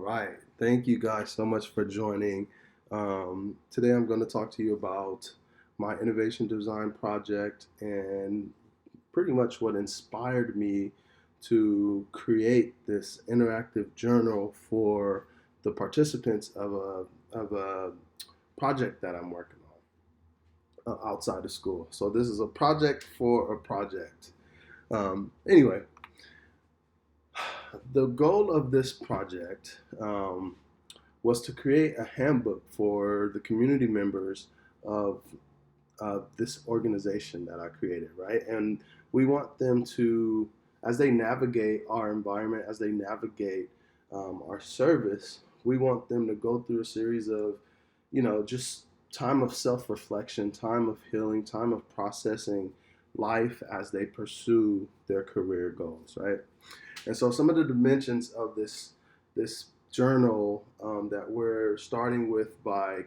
Right. Thank you guys so much for joining. Today I'm going to talk to you about my innovation design project and pretty much what inspired me to create this interactive journal for the participants of a project that I'm working on outside of school. So this is a project for a project. Anyway, the goal of this project was to create a handbook for the community members of this organization that I created, right? And we want them to, as they navigate our environment, as they navigate our service, we want them to go through a series of, just time of self reflection, time of healing, time of processing life as they pursue their career goals, right? And so some of the dimensions of this journal that we're starting with by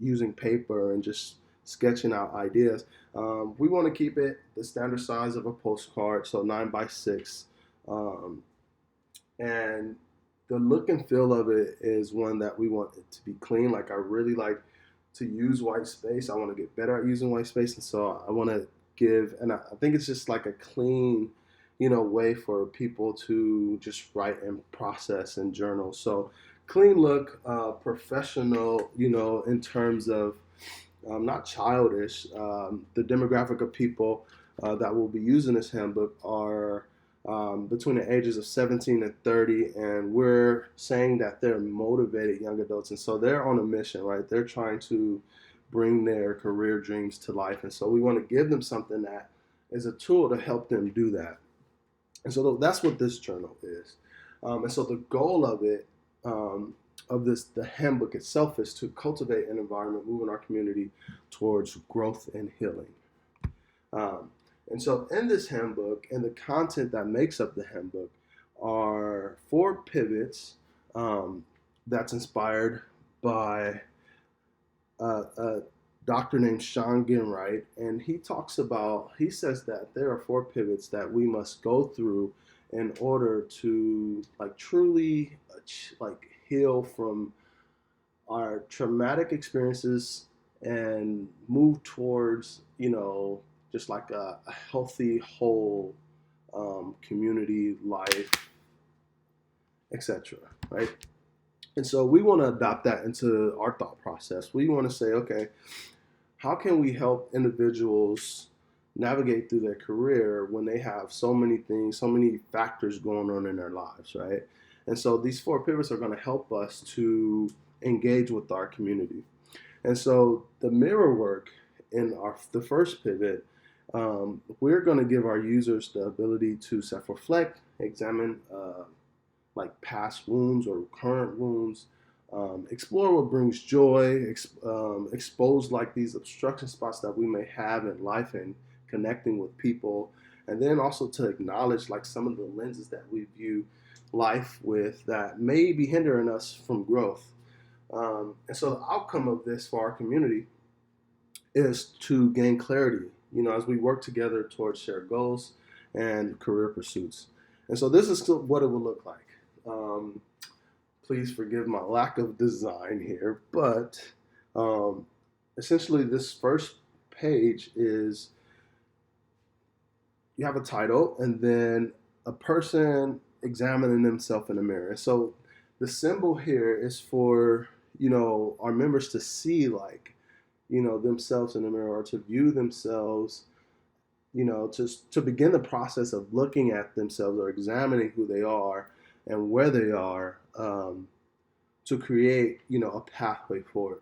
using paper and just sketching out ideas. We want to keep it the standard size of a postcard, so 9 by 6, um, and the look and feel of it is one that we want it to be clean. Like I really like to use white space. I want to get better at using white space, and so I want to give. And I think it's just like a clean, way for people to just write and process and journal. So clean look, professional, in terms of not childish. The demographic of people that will be using this handbook are between the ages of 17 and 30, and we're saying that they're motivated young adults, and so they're on a mission, right? They're trying to bring their career dreams to life, and so we want to give them something that is a tool to help them do that. And so that's what this journal is. And so the goal of it, of the handbook itself, is to cultivate an environment, moving our community towards growth and healing. Um, and so in this handbook and the content that makes up the handbook are 4 pivots that's inspired by a doctor named Sean Ginwright, and he says that there are 4 pivots that we must go through in order to like truly like heal from our traumatic experiences and move towards just like a healthy whole community life, etc., right? And so we want to adopt that into our thought process. We want to say, okay, how can we help individuals navigate through their career when they have so many things, so many factors going on in their lives, right? And so these 4 pivots are going to help us to engage with our community. And so the mirror work in the first pivot, we're going to give our users the ability to self-reflect, examine like past wounds or current wounds, explore what brings joy, expose like these obstruction spots that we may have in life and connecting with people, and then also to acknowledge like some of the lenses that we view life with that may be hindering us from growth. And so the outcome of this for our community is to gain clarity, as we work together towards shared goals and career pursuits. And so this is what it will look like. Um, Please forgive my lack of design here, but um, essentially, this first page is you have a title and then a person examining themselves in the mirror. So the symbol here is for our members to see like themselves in the mirror or to view themselves, to begin the process of looking at themselves or examining who they are and where they are, to create a pathway forward.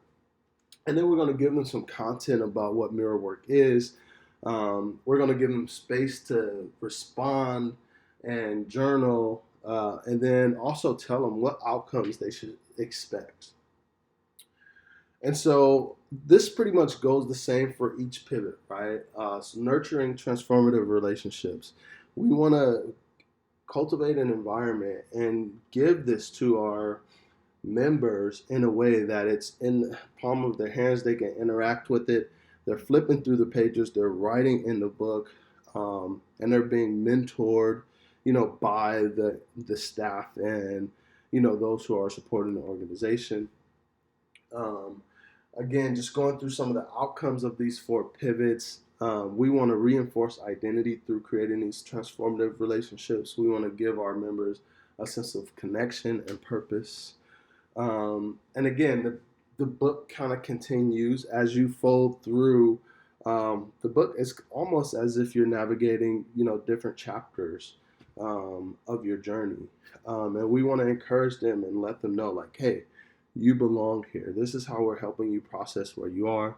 And then we're going to give them some content about what mirror work is. We're going to give them space to respond and journal, and then also tell them what outcomes they should expect. And so this pretty much goes the same for each pivot, right? So nurturing transformative relationships. We want to cultivate an environment and give this to our members in a way that it's in the palm of their hands. They can interact with it. They're flipping through the pages. They're writing in the book, and they're being mentored, by the staff. And those who are supporting the organization. Um, Again, just going through some of the outcomes of these four pivots. We want to reinforce identity through creating these transformative relationships. We want to give our members a sense of connection and purpose. And again, the book kind of continues as you fold through. The book is almost as if you're navigating, different chapters of your journey. And we want to encourage them and let them know, like, hey, you belong here. This is how we're helping you process where you are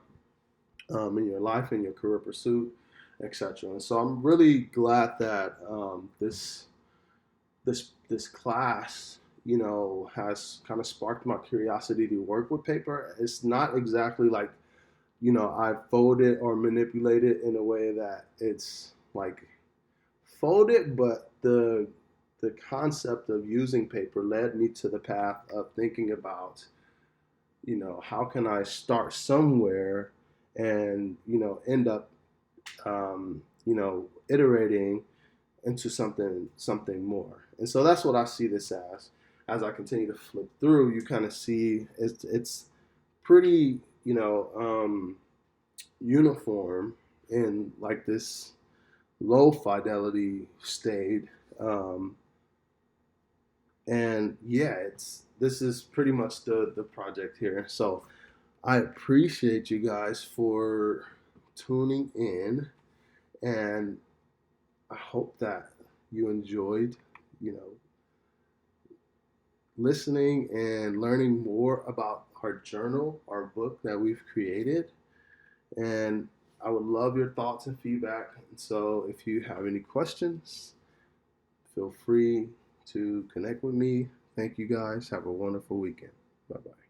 in your life, in your career pursuit, etc. And so I'm really glad that this class, has kind of sparked my curiosity to work with paper. It's not exactly like, I fold it or manipulate it in a way that it's like folded, but the concept of using paper led me to the path of thinking about, how can I start somewhere and, end up, iterating into something more. And so that's what I see this as. As I continue to flip through, you kind of see it's pretty, uniform in like this low fidelity state. Um, and yeah, it's this is pretty much the project here. So I appreciate you guys for tuning in, and I hope that you enjoyed, you know, listening and learning more about our journal, our book that we've created. And I would love your thoughts and feedback. And so if you have any questions, feel free to connect with me. Thank you guys. Have a wonderful weekend. Bye bye.